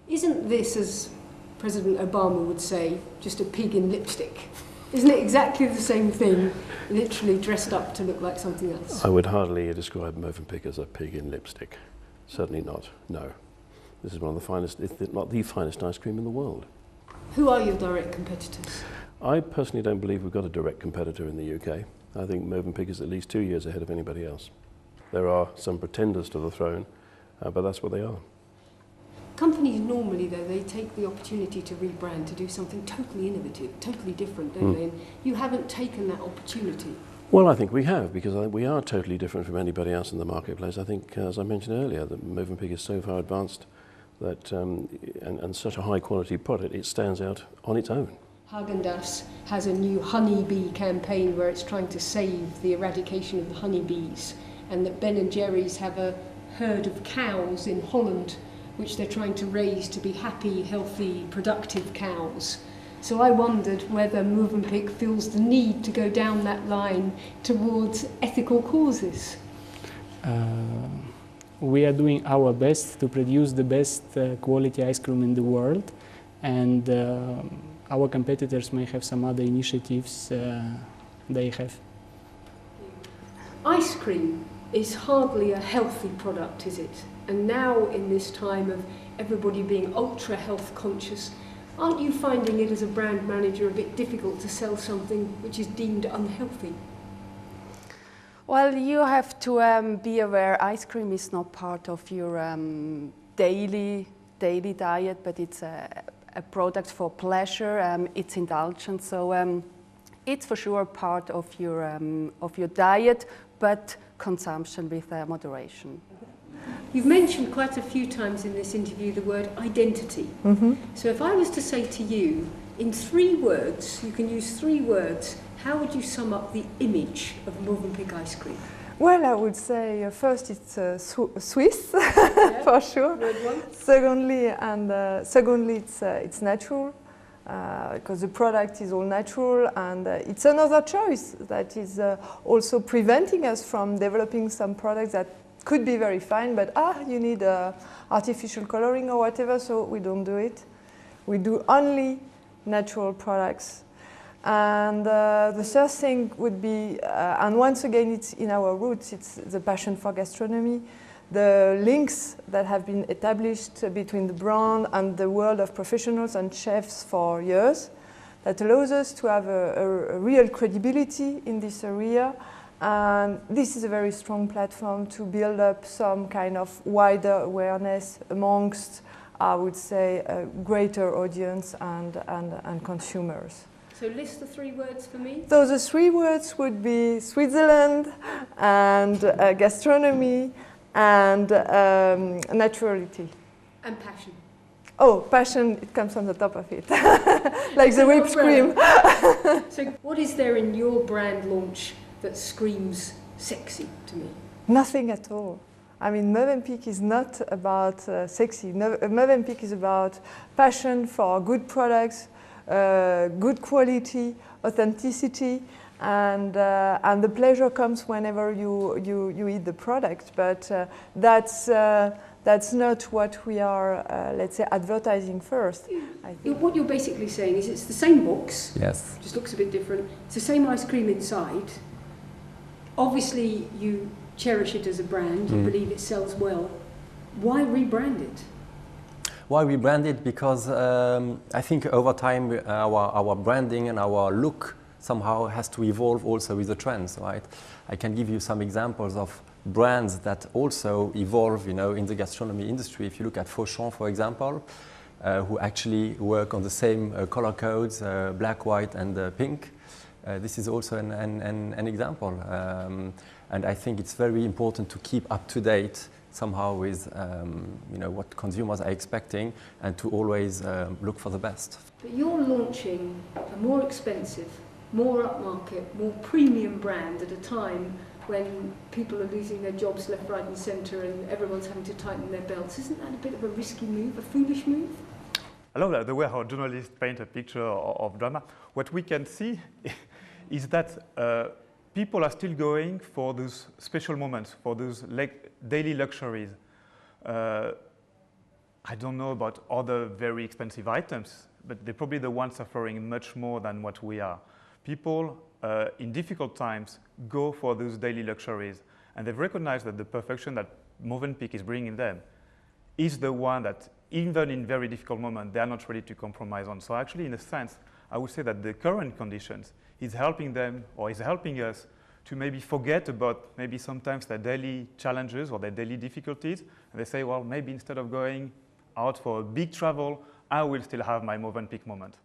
Isn't this, as President Obama would say, just a pig in lipstick? Isn't it exactly the same thing, literally dressed up to look like something else? I would hardly describe Mövenpick as a pig in lipstick. Certainly not, no. This is one of the finest, if not the finest ice cream in the world. Who are your direct competitors? I personally don't believe we've got a direct competitor in the UK. I think Mövenpick is at least 2 years ahead of anybody else. There are some pretenders to the throne, but that's what they are. Companies normally, though, they take the opportunity to rebrand, to do something totally innovative, totally different, don't they? And you haven't taken that opportunity. Well, I think we have, because I think we are totally different from anybody else in the marketplace. I think, as I mentioned earlier, that Mövenpick is so far advanced that, and such a high quality product, it stands out on its own. Häagen-Dazs has a new honeybee campaign where it's trying to save the eradication of the honeybees, and that Ben & Jerry's have a herd of cows in Holland which they're trying to raise to be happy, healthy, productive cows. So I wondered whether Mövenpick feels the need to go down that line towards ethical causes. We are doing our best to produce the best quality ice cream in the world, and our competitors may have some other initiatives they have. Ice cream is hardly a healthy product, is it? And now, in this time of everybody being ultra health conscious, aren't you finding it as a brand manager a bit difficult to sell something which is deemed unhealthy? Well, you have to be aware ice cream is not part of your daily diet, but it's a product for pleasure, it's indulgence, so it's for sure part of your diet, but consumption with moderation. You've mentioned quite a few times in this interview the word identity. So if I was to say to you, in 3 words, you can use 3 words, how would you sum up the image of Mövenpick ice cream? Well, I would say first it's Swiss, for sure. Word 1. Secondly, it's natural, because the product is all natural, and it's another choice that is also preventing us from developing some products that could be very fine, but you need artificial coloring or whatever, so we don't do it. We do only natural products. And the third thing would be, and once again it's in our roots, it's the passion for gastronomy, the links that have been established between the brand and the world of professionals and chefs for years, that allows us to have a real credibility in this area. And this is a very strong platform to build up some kind of wider awareness amongst, I would say, a greater audience and consumers. So list the 3 words for me. So the 3 words would be Switzerland and gastronomy and naturality. And passion. Oh, passion, it comes on the top of it, like the whipped cream. So what is there in your brand launch that screams sexy to me? Nothing at all. I mean, Mövenpick is not about sexy. Mövenpick is about passion for good products, good quality, authenticity, and the pleasure comes whenever you eat the product. But that's not what we are, let's say, advertising first. I think. What you're basically saying is it's the same box. Yes. Just looks a bit different. It's the same ice cream inside. Obviously, you cherish it as a brand. You believe it sells well. Why rebrand it? Why we brand it? Because I think over time our branding and our look somehow has to evolve also with the trends, right? I can give you some examples of brands that also evolve, in the gastronomy industry. If you look at Fauchon, for example, who actually work on the same color codes, black, white, and pink. This is also an example, and I think it's very important to keep up to date somehow with what consumers are expecting, and to always look for the best. But you're launching a more expensive, more upmarket, more premium brand at a time when people are losing their jobs left, right and centre and everyone's having to tighten their belts. Isn't that a bit of a risky move, a foolish move? I love the way our journalists paint a picture of drama. What we can see is that people are still going for those special moments, for those daily luxuries. I don't know about other very expensive items, but they're probably the ones suffering much more than what we are. People in difficult times go for those daily luxuries, and they've recognized that the perfection that Mövenpick is bringing them is the one that, even in very difficult moments, they are not ready to compromise on. So actually, in a sense, I would say that the current conditions is helping them, or is helping us, to maybe forget about maybe sometimes their daily challenges or their daily difficulties, and they say, well, maybe instead of going out for a big travel, I will still have my Mövenpick moment.